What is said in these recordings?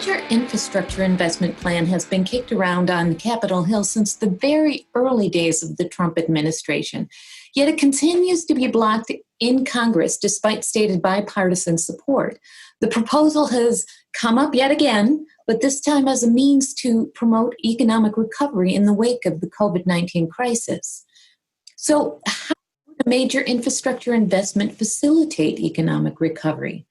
major infrastructure investment plan has been kicked around on Capitol Hill since the very early days of the Trump administration. Yet it continues to be blocked in Congress despite stated bipartisan support. The proposal has come up yet again, but this time as a means to promote economic recovery in the wake of the COVID-19 crisis. So how would a major infrastructure investment facilitate economic recovery?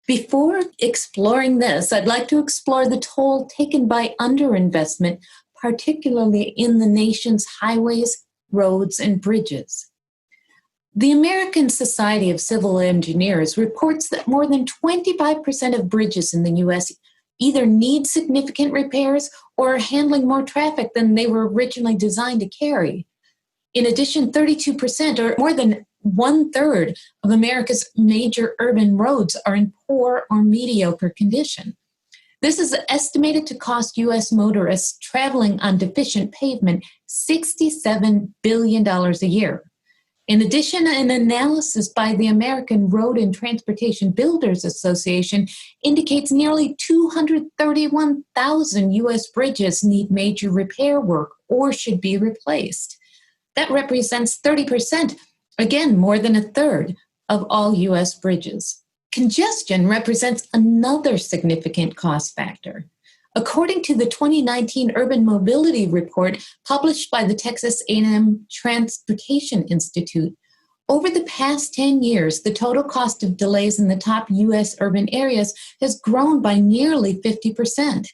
Before exploring this, I'd like to explore the toll taken by underinvestment, particularly in the nation's highways, roads, and bridges. The American Society of Civil Engineers reports that more than 25% of bridges in the U.S. either need significant repairs or are handling more traffic than they were originally designed to carry. In addition, 32%, or more than one-third of America's major urban roads are in poor or mediocre condition. This is estimated to cost U.S. motorists traveling on deficient pavement $67 billion a year. In addition, an analysis by the American Road and Transportation Builders Association indicates nearly 231,000 U.S. bridges need major repair work or should be replaced. That represents 30%, again, more than a third of all U.S. bridges. Congestion represents another significant cost factor. According to the 2019 Urban Mobility Report published by the Texas A&M Transportation Institute, over the past 10 years, the total cost of delays in the top U.S. urban areas has grown by nearly 50%.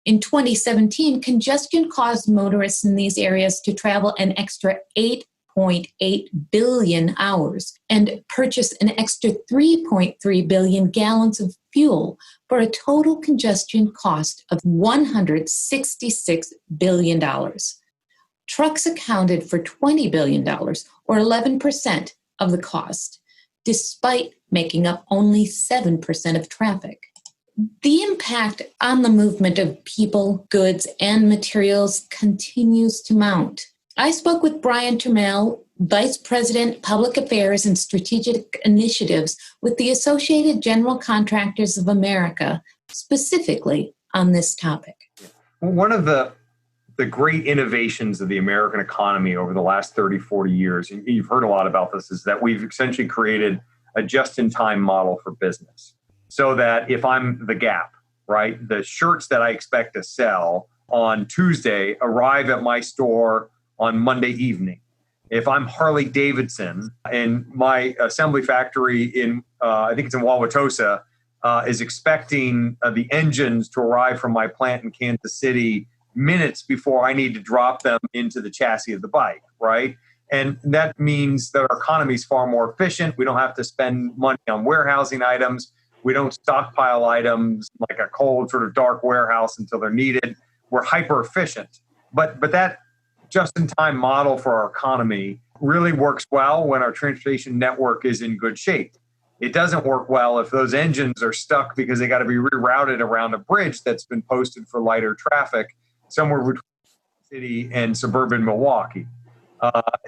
In 2017, congestion caused motorists in these areas to travel an extra 8.8 billion hours and purchase an extra 3.3 billion gallons of fuel for a total congestion cost of $166 billion. Trucks accounted for $20 billion, or 11% of the cost, despite making up only 7% of traffic. The impact on the movement of people, goods, and materials continues to mount. I spoke with Brian Turmel, Vice President, Public Affairs and Strategic Initiatives with the Associated General Contractors of America, specifically on this topic. One of the great innovations of the American economy over the last 30, 40 years, and you've heard a lot about this, is that we've essentially created a just-in-time model for business. So that if I'm the Gap, right, the shirts that I expect to sell on Tuesday arrive at my store on Monday evening. If I'm Harley Davidson and my assembly factory in, I think it's in Wauwatosa, is expecting the engines to arrive from my plant in Kansas City minutes before I need to drop them into the chassis of the bike, right? And that means that our economy is far more efficient. We don't have to spend money on warehousing items. We don't stockpile items like a cold, sort of dark warehouse until they're needed. We're hyper efficient. But that just-in-time model for our economy really works well when our transportation network is in good shape. It doesn't work well if those engines are stuck because they got to be rerouted around a bridge that's been posted for lighter traffic somewhere between the city and suburban Milwaukee.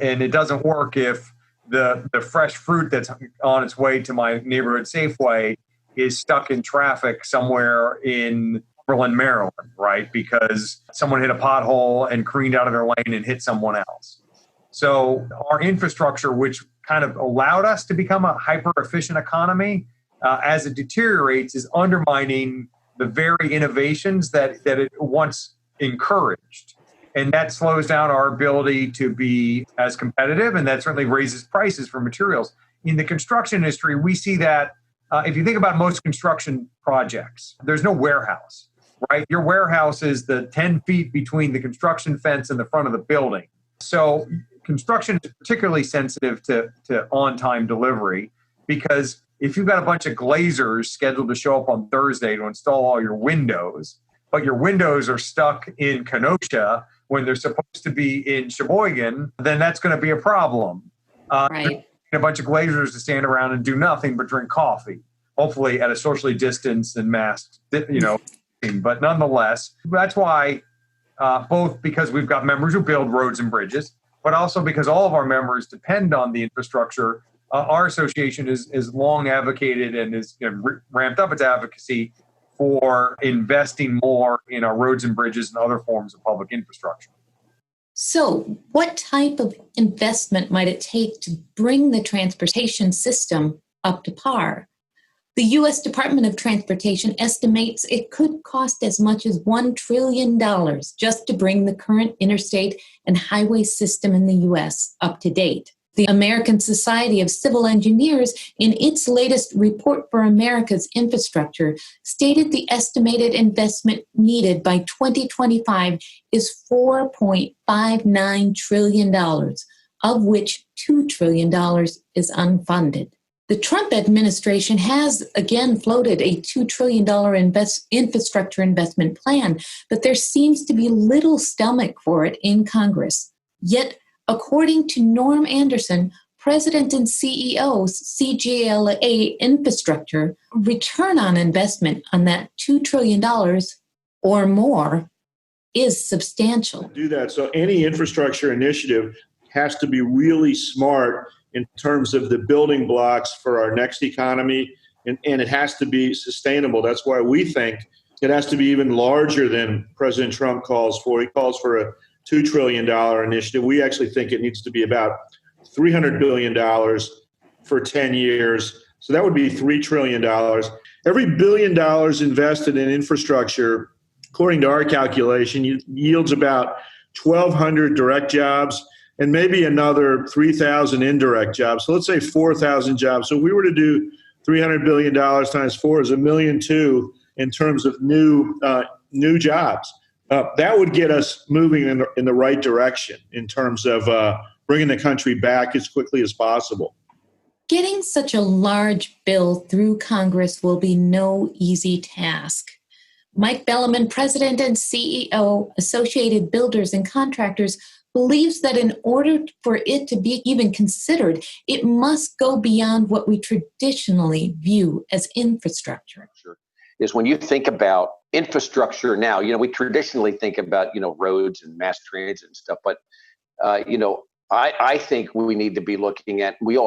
And it doesn't work if the fresh fruit that's on its way to my neighborhood Safeway is stuck in traffic somewhere in Berlin, Maryland, right? Because someone hit a pothole and careened out of their lane and hit someone else. So our infrastructure, which kind of allowed us to become a hyper-efficient economy, as it deteriorates, is undermining the very innovations that it once encouraged. And that slows down our ability to be as competitive, and that certainly raises prices for materials. In the construction industry, we see that if you think about most construction projects, there's no warehouse. Right? Your warehouse is the 10 feet between the construction fence and the front of the building. So construction is particularly sensitive to on-time delivery because if you've got a bunch of glazers scheduled to show up on Thursday to install all your windows, but your windows are stuck in Kenosha when they're supposed to be in Sheboygan, then that's going to be a problem. Right. A bunch of glazers to stand around and do nothing but drink coffee, hopefully at a socially distanced and masked, But nonetheless, that's why both because we've got members who build roads and bridges, but also because all of our members depend on the infrastructure, our association is long advocated and is ramped up its advocacy for investing more in our roads and bridges and other forms of public infrastructure. So, what type of investment might it take to bring the transportation system up to par? The U.S. Department of Transportation estimates it could cost as much as $1 trillion just to bring the current interstate and highway system in the U.S. up to date. The American Society of Civil Engineers, in its latest report for America's infrastructure, stated the estimated investment needed by 2025 is $4.59 trillion, of which $2 trillion is unfunded. The Trump administration has again floated a $2 trillion infrastructure investment plan, but there seems to be little stomach for it in Congress. Yet, according to Norm Anderson, President and CEO, CGLA Infrastructure, return on investment on that $2 trillion or more is substantial. Do that. So any infrastructure initiative has to be really smart in terms of the building blocks for our next economy, and it has to be sustainable. That's why we think it has to be even larger than President Trump calls for. He calls for a $2 trillion initiative. We actually think it needs to be about $300 billion for 10 years. So that would be $3 trillion. Every $1 billion invested in infrastructure, according to our calculation, yields about 1,200 direct jobs and maybe another 3,000 indirect jobs. So let's say 4,000 jobs. So if we were to do $300 billion times 4 is $1.2 million in terms of new jobs. That would get us moving in the right direction in terms of bringing the country back as quickly as possible. Getting such a large bill through Congress will be no easy task. Mike Bellaman, President and CEO, Associated Builders and Contractors, believes that in order for it to be even considered, it must go beyond what we traditionally view as infrastructure. Sure. Is when you think about infrastructure now, we traditionally think about, roads and mass transit and stuff, but, I think we need to be looking at an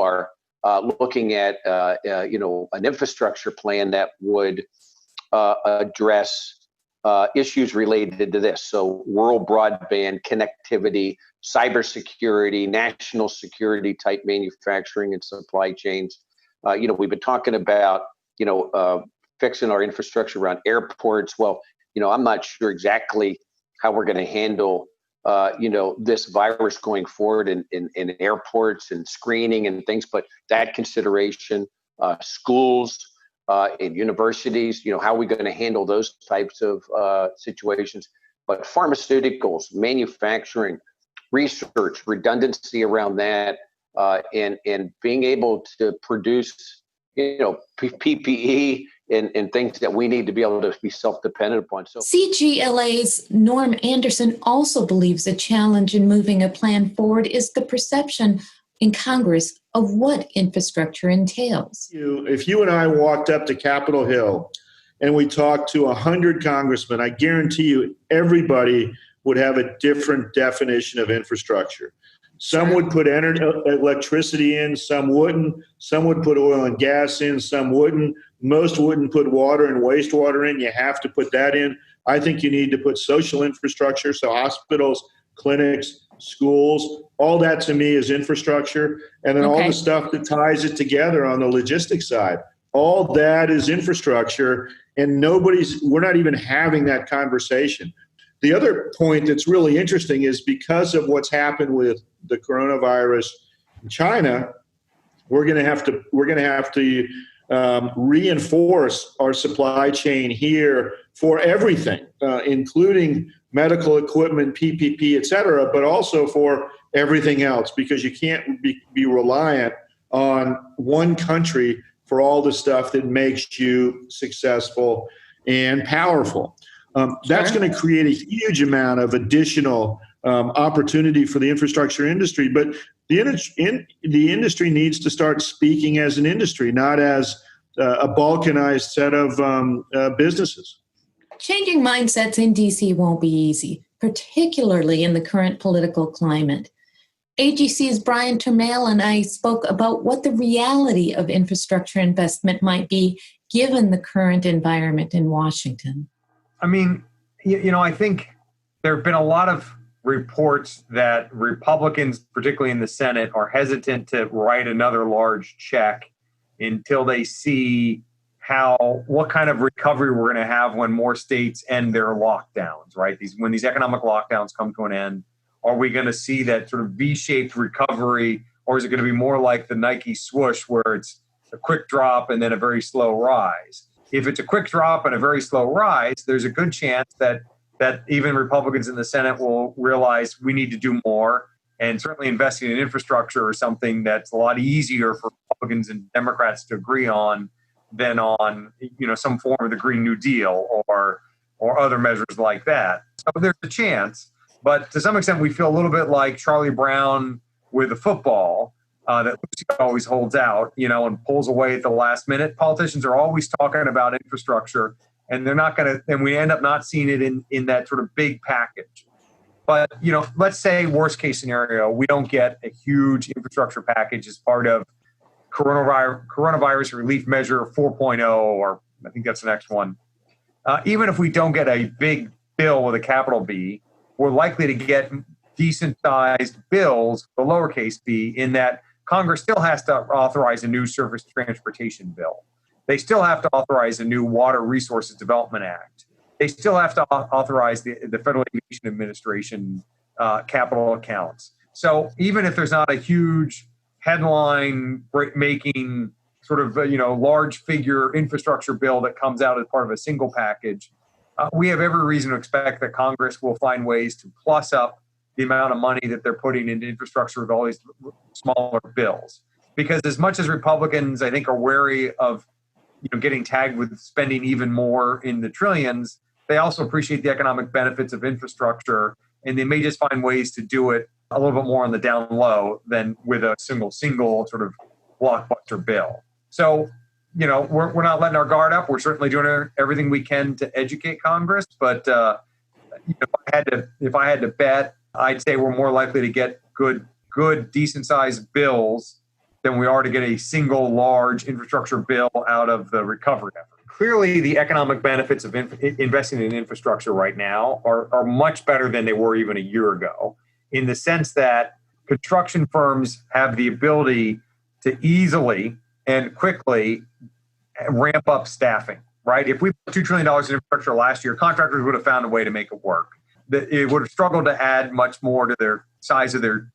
infrastructure plan that would address issues related to this. So rural broadband connectivity, cybersecurity, national security type manufacturing and supply chains. We've been talking about, fixing our infrastructure around airports. Well, I'm not sure exactly how we're going to handle, this virus going forward in airports and screening and things, but that consideration, schools, in universities, how are we going to handle those types of situations? But pharmaceuticals, manufacturing, research, redundancy around that, and being able to produce, PPE and things that we need to be able to be self-dependent upon. So CGLA's Norm Anderson also believes a challenge in moving a plan forward is the perception in Congress of what infrastructure entails. If you and I walked up to Capitol Hill and we talked to 100 congressmen, I guarantee you everybody would have a different definition of infrastructure. Some would put electricity in, some wouldn't. Some would put oil and gas in, some wouldn't. Most wouldn't put water and wastewater in. You have to put that in. I think you need to put social infrastructure, so hospitals, clinics, schools, all that to me is infrastructure. And then all the stuff that ties it together on the logistics side, all that is infrastructure. And we're not even having that conversation. The other point that's really interesting is because of what's happened with the coronavirus in China, we're going to have to reinforce our supply chain here for everything, including medical equipment, PPP, et cetera, but also for everything else, because you can't be reliant on one country for all the stuff that makes you successful and powerful. That's going to create a huge amount of additional opportunity for the infrastructure industry. But the industry needs to start speaking as an industry, not as a balkanized set of businesses. Changing mindsets in D.C. won't be easy, particularly in the current political climate. AGC's Brian Turmel and I spoke about what the reality of infrastructure investment might be given the current environment in Washington. I mean, I think there have been a lot of reports that Republicans, particularly in the Senate, are hesitant to write another large check until they see what kind of recovery we're going to have when more states end their lockdowns, right? When these economic lockdowns come to an end, are we going to see that sort of V-shaped recovery, or is it going to be more like the Nike swoosh where it's a quick drop and then a very slow rise? If it's a quick drop and a very slow rise, there's a good chance that even Republicans in the Senate will realize we need to do more, and certainly investing in infrastructure is something that's a lot easier for Republicans and Democrats to agree on than on some form of the Green New Deal or other measures like that. So there's a chance, but to some extent we feel a little bit like Charlie Brown with the football that Lucy always holds out, and pulls away at the last minute. Politicians are always talking about infrastructure, and they're not going to, and we end up not seeing it in that sort of big package. But, let's say worst case scenario, we don't get a huge infrastructure package as part of coronavirus relief measure 4.0, or I think that's the next one. Even if we don't get a big bill with a capital B, we're likely to get decent sized bills, the lowercase b, in that Congress still has to authorize a new surface transportation bill. They still have to authorize a new Water Resources Development Act. They still have to authorize the Federal Aviation Administration capital accounts. So even if there's not a huge headline making sort of large figure infrastructure bill that comes out as part of a single package, we have every reason to expect that Congress will find ways to plus up the amount of money that they're putting into infrastructure with all these smaller bills. Because as much as Republicans, I think, are wary of getting tagged with spending even more in the trillions, they also appreciate the economic benefits of infrastructure, and they may just find ways to do it a little bit more on the down low than with a single sort of blockbuster bill. So, we're not letting our guard up. We're certainly doing everything we can to educate Congress. But if I had to bet, I'd say we're more likely to get good, decent-sized bills than we are to get a single large infrastructure bill out of the recovery effort. Clearly, the economic benefits of investing in infrastructure right now are much better than they were even a year ago, in the sense that construction firms have the ability to easily and quickly ramp up staffing, right? If we put $2 trillion in infrastructure last year, contractors would have found a way to make it work. It would have struggled to add much more to their size of their,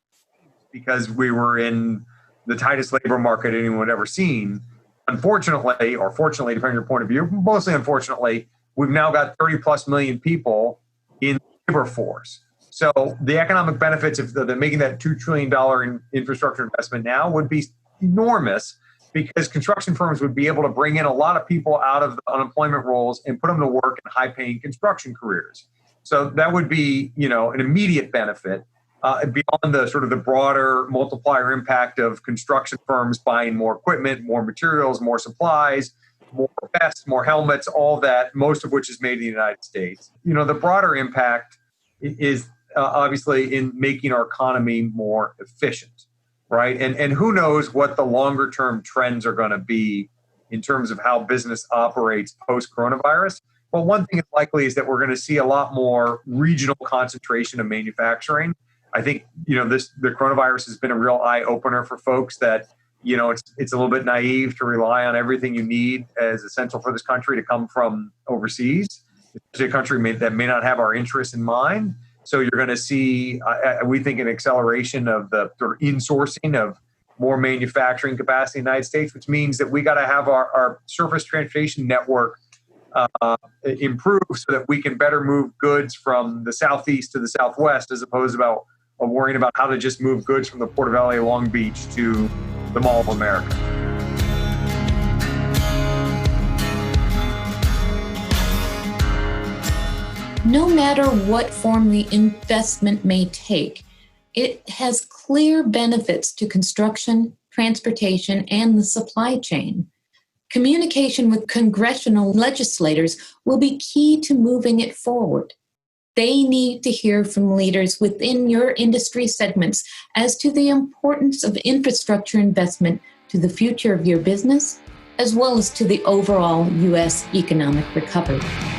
because we were in the tightest labor market anyone had ever seen. Unfortunately, or fortunately, depending on your point of view, mostly unfortunately, we've now got 30 plus million people in the labor force. So the economic benefits of making that $2 trillion in infrastructure investment now would be enormous, because construction firms would be able to bring in a lot of people out of the unemployment rolls and put them to work in high-paying construction careers. So that would be, an immediate benefit beyond the sort of the broader multiplier impact of construction firms buying more equipment, more materials, more supplies, more vests, more helmets, all that, most of which is made in the United States. The broader impact is obviously in making our economy more efficient, right? And who knows what the longer term trends are going to be in terms of how business operates post-coronavirus. Well, one thing that's likely is that we're going to see a lot more regional concentration of manufacturing. I think, the coronavirus has been a real eye opener for folks that, it's a little bit naive to rely on everything you need as essential for this country to come from overseas. It's a country that may not have our interests in mind. So you're going to see, we think, an acceleration of the sort of insourcing of more manufacturing capacity in the United States, which means that we got to have our surface transportation network improve so that we can better move goods from the southeast to the southwest, as opposed to worrying about how to just move goods from the Port of LA Long Beach to the Mall of America. No matter what form the investment may take, it has clear benefits to construction, transportation, and the supply chain. Communication with congressional legislators will be key to moving it forward. They need to hear from leaders within your industry segments as to the importance of infrastructure investment to the future of your business, as well as to the overall U.S. economic recovery.